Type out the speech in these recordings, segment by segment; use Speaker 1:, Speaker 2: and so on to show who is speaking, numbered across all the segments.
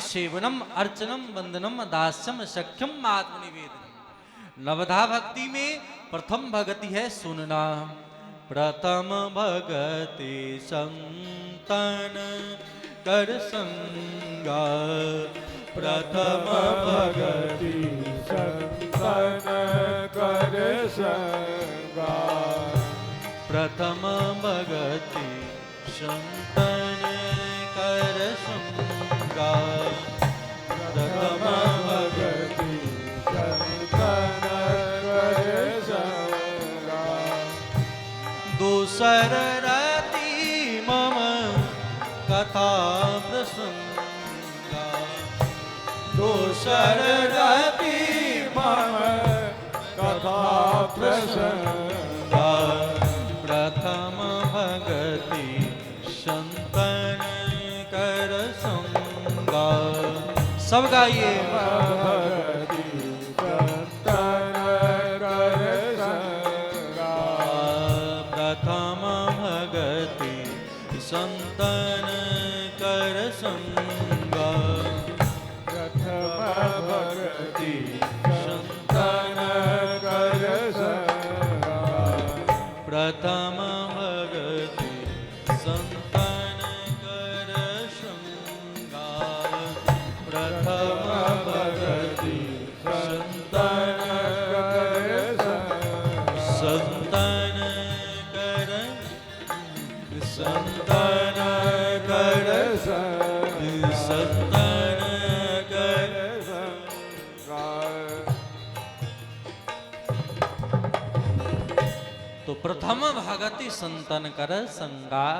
Speaker 1: सेवनम अर्चनम वंदनम दास्यम सख्यम आत्मनिवेदनम। नवधा भक्ति में प्रथम भक्ति है सुनना। प्रथम भगति संतन कर संगा। प्रथम भगति
Speaker 2: संतन कर संगा।
Speaker 1: प्रथम भगति संतन कर संगा। प्रथम
Speaker 2: भगति संतन कर संगा।
Speaker 1: दूसर रति मम कथा प्रसंगा।
Speaker 2: दूसर रति मम कथा प्रसंगा।
Speaker 1: प्रथम भगति संतन कर संगा। सब गाइए।
Speaker 2: भगति संतन कर संगा।
Speaker 1: प्रथम भगति संतन कर संगा।
Speaker 2: प्रथम भगति संतन कर संगा।
Speaker 1: प्रथम भगति संतन कर संगा। प्रथम भगति
Speaker 2: संतन कर
Speaker 1: संतन कर संतन कर संतन कर। तो प्रथम भगति संतन कर संगा।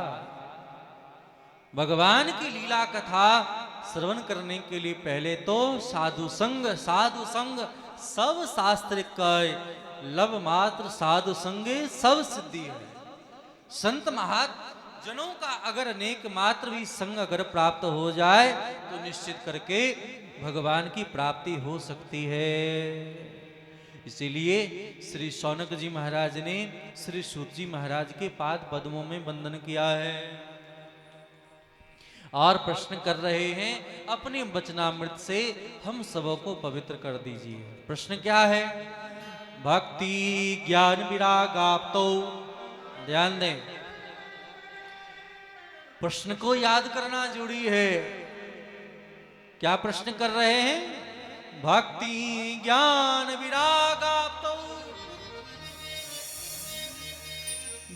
Speaker 1: भगवान की लीला कथा श्रवण करने के लिए पहले तो साधु संग सब शास्त्र कय। लव मात्र साधु संगे सब सिद्धि है। संत महाजनों का अगर अनेक मात्र भी संग अगर प्राप्त हो जाए तो निश्चित करके भगवान की प्राप्ति हो सकती है। इसीलिए श्री शौनक जी महाराज ने श्री सूत जी महाराज के पाद पद्मों में वंदन किया है और प्रश्न कर रहे हैं अपने वचनामृत से हम सबको पवित्र कर दीजिए। प्रश्न क्या है? भक्ति ज्ञान विराग आप तो ध्यान दें। प्रश्न को याद करना जरूरी है। क्या प्रश्न कर रहे हैं? भक्ति ज्ञान विराग आप तो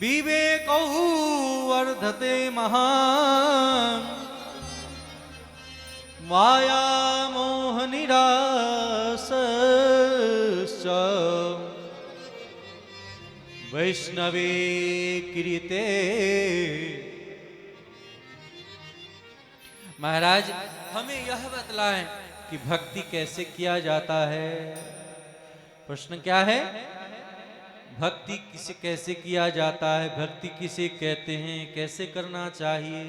Speaker 1: विवेक वर्धते महान। माया मोह निराश वैष्णवे कृते। महाराज हमें यह बतलाएं कि भक्ति कैसे किया जाता है। प्रश्न क्या है? भक्ति किसे कैसे किया जाता है, भक्ति किसे कहते हैं, कैसे करना चाहिए।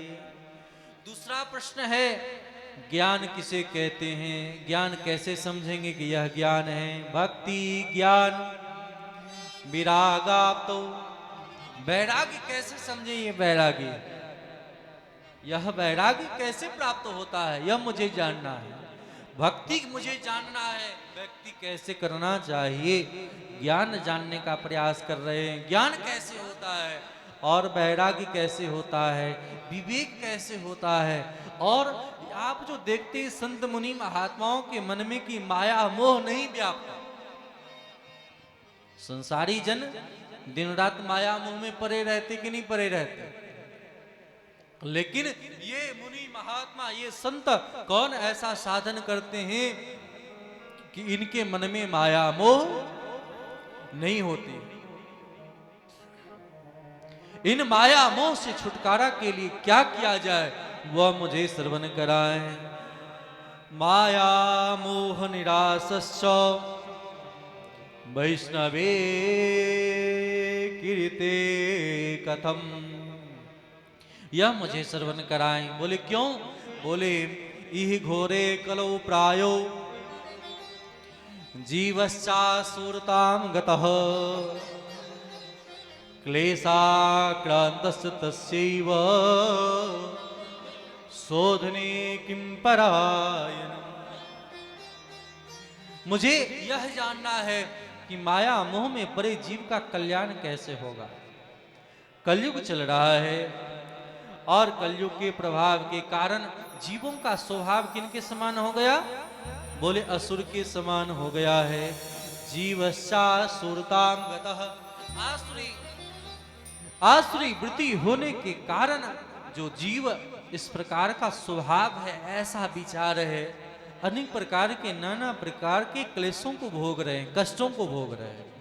Speaker 1: दूसरा प्रश्न है ज्ञान किसे कहते हैं, ज्ञान कैसे समझेंगे कि यह ज्ञान है। भक्ति ज्ञान विराग आप तो वैराग्य कैसे समझे। ये वैराग्य, यह वैराग्य कैसे प्राप्त होता है यह मुझे जानना है। भक्ति मुझे जानना है, व्यक्ति कैसे करना चाहिए। ज्ञान जानने का प्रयास कर रहे हैं। ज्ञान कैसे होता है और वैराग्य कैसे होता है, विवेक कैसे होता है। और आप जो देखते हैं संत मुनि महात्माओं के मन में कि माया मोह नहीं व्याप्त। संसारी जन दिन रात माया मोह में पड़े रहते कि नहीं पड़े रहते। लेकिन ये मुनि महात्मा ये संत कौन ऐसा साधन करते हैं कि इनके मन में माया मोह नहीं होती। इन माया मोह से छुटकारा के लिए क्या किया जाए वह मुझे श्रवण कराएं। माया मोह निरासश्च वैष्णवे कीर्ते कथम। यह मुझे श्रवण कराएं। बोले क्यों? बोले इह घोरे कलौ प्रायो जीवश्चासुरतां गतः क्लेशाक्रान्तस्य तस्यैव शोधने किम परायणम। मुझे यह जानना है कि माया मोह में पड़े जीव का कल्याण कैसे होगा। कलयुग चल रहा है और कलयुग के प्रभाव के कारण जीवों का स्वभाव किनके समान हो गया? बोले असुर के समान हो गया है। जीवस्या सुरतांगतः, आसुरी आसुरी वृत्ति होने के कारण जो जीव इस प्रकार का स्वभाव है, ऐसा विचार है, अनेक प्रकार के नाना प्रकार के क्लेशों को भोग रहे हैं, कष्टों को भोग रहे हैं।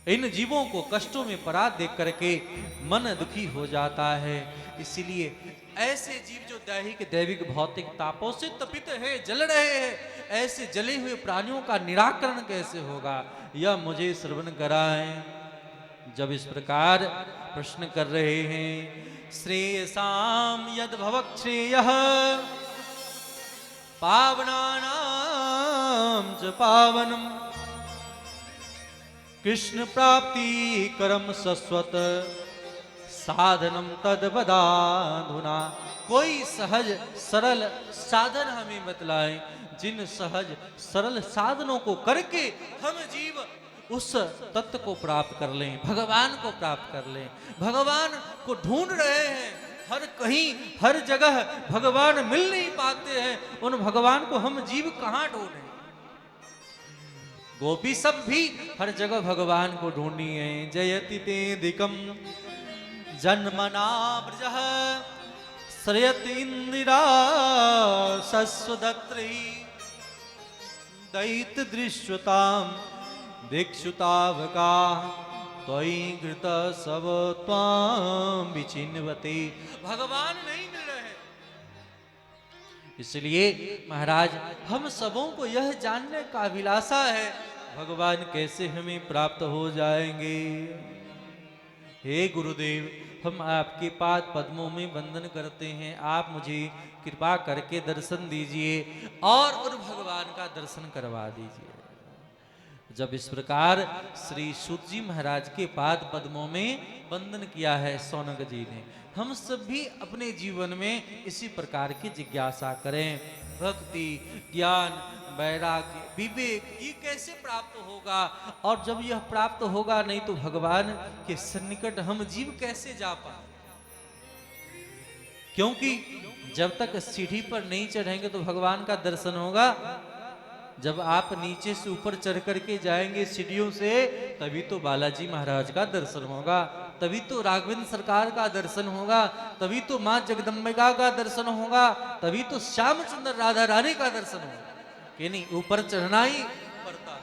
Speaker 1: इन जीवों को कष्टों में पड़ा देख करके मन दुखी हो जाता है। इसलिए ऐसे जीव जो दैहिक दैविक भौतिक तापों से तपित है, जल रहे हैं, ऐसे जले हुए प्राणियों का निराकरण कैसे होगा, यह मुझे श्रवण कराएं। जब इस प्रकार प्रश्न कर रहे हैं, श्रेयसाम यद भवत् श्रेयः पावनानां च पावनम् कृष्ण प्राप्ति करम सस्वत साधनम तद बदाधुना। कोई सहज सरल साधन हमें बतलाएं, जिन सहज सरल साधनों को करके हम जीव उस तत्व को प्राप्त कर लें, भगवान को प्राप्त कर लें। भगवान को ढूंढ रहे हैं, हर कहीं हर जगह भगवान मिल नहीं पाते हैं। उन भगवान को हम जीव कहां ढूंढें? गोपी सब भी हर जगह भगवान को ढूंढी है। जयति तेदिकम जन्मना ब्रजः श्रयत इंदिरा सस्वदत्री दैत दृश्यताम दीक्षुतावका त्वयि घृत सब त्वां विचिन्वते। भगवान नहीं मिल रहे, इसलिए महाराज हम सबों को यह जानने का अभिलाषा है, भगवान कैसे हमें प्राप्त हो जाएंगे। हे गुरुदेव, हम आपके पाद पद्मों में वंदन करते हैं, आप मुझे कृपा करके दर्शन दीजिए और उन भगवान का दर्शन करवा दीजिए। जब इस प्रकार श्री सूत जी महाराज के पाद पद्मों में वंदन किया है सौनक जी ने, हम सब भी अपने जीवन में इसी प्रकार की जिज्ञासा करें। भक्ति, ज्ञान, वैराग्य, विवेक ये कैसे प्राप्त होगा? और जब यह प्राप्त होगा नहीं तो भगवान के सन्निकट हम जीव कैसे जा पाए? क्योंकि जब तक सीढ़ी पर नहीं चढ़ेंगे तो भगवान का दर्शन होगा। जब आप नीचे से ऊपर चढ़ करके जाएंगे सीढ़ियों से, तभी तो बालाजी महाराज का दर्शन होगा, तभी तो राघवेंद्र सरकार का दर्शन होगा, तभी तो मां जगदम्बिका का दर्शन होगा, तभी तो श्यामचंद्र राधा रानी का दर्शन होगा। कि नहीं, ऊपर चढ़ना ही पड़ता है।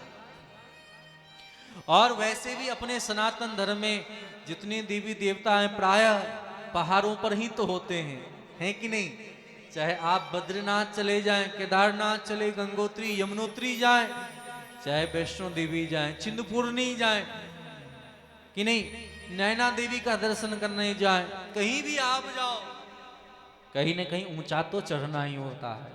Speaker 1: और वैसे भी अपने सनातन धर्म में जितने देवी देवता हैं प्रायः पहाड़ों पर ही तो होते हैं कि नहीं? चाहे आप बद्रीनाथ चले जाएं, केदारनाथ चले, गंगोत्री यमुनोत्री जाएं, चाहे वैष्णो देवी जाएं, चिंतपूर्णी जाएं कि नहीं, नैना देवी का दर्शन करने जाएं, कहीं भी आप जाओ कहीं न कहीं ऊंचा तो चढ़ना ही होता है।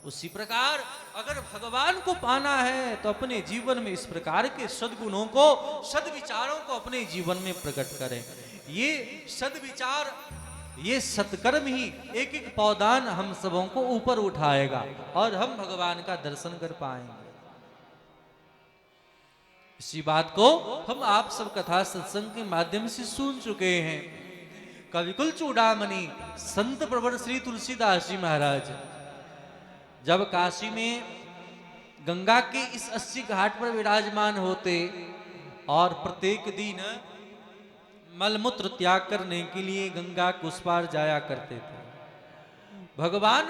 Speaker 1: उसी प्रकार अगर भगवान को पाना है तो अपने जीवन में इस प्रकार के सद्गुणों को, सद्विचारों को अपने जीवन में प्रकट करें। ये सद्विचार, ये सत्कर्म ही एक एक पौदान हम सबों को ऊपर उठाएगा और हम भगवान का दर्शन कर पाएंगे। इसी बात को हम आप सब कथा सत्संग के माध्यम से सुन चुके हैं। कविकुल चूड़ामणि संत प्रवर श्री तुलसीदास जी महाराज जब काशी में गंगा के इस 80 घाट पर विराजमान होते और प्रत्येक दिन मलमूत्र त्याग करने के लिए गंगा के उस पार जाया करते थे। भगवान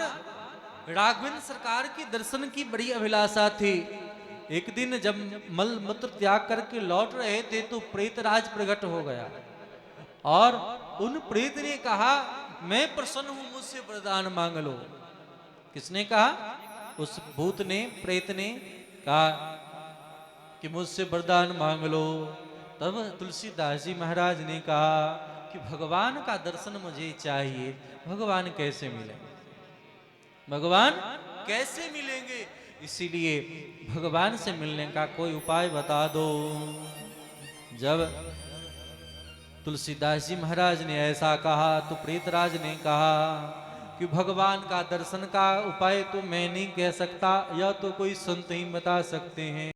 Speaker 1: राघवेंद्र सरकार के दर्शन की बड़ी अभिलाषा थी। एक दिन जब मलमूत्र त्याग करके लौट रहे थे तो प्रेतराज प्रकट हो गया और उन प्रेत ने कहा, मैं प्रसन्न हूं, मुझसे वरदान मांग लो। किसने कहा? उस भूत ने, प्रेत ने कहा कि मुझसे वरदान मांग लो। तब तुलसीदास जी महाराज ने कहा कि भगवान का दर्शन मुझे चाहिए। भगवान कैसे मिलेंगे? भगवान कैसे मिलेंगे? इसीलिए भगवान से मिलने का कोई उपाय बता दो। जब तुलसीदास जी महाराज ने ऐसा कहा तो प्रेतराज ने कहा कि भगवान का दर्शन का उपाय तो मैं नहीं कह सकता, या तो कोई संत ही बता सकते हैं।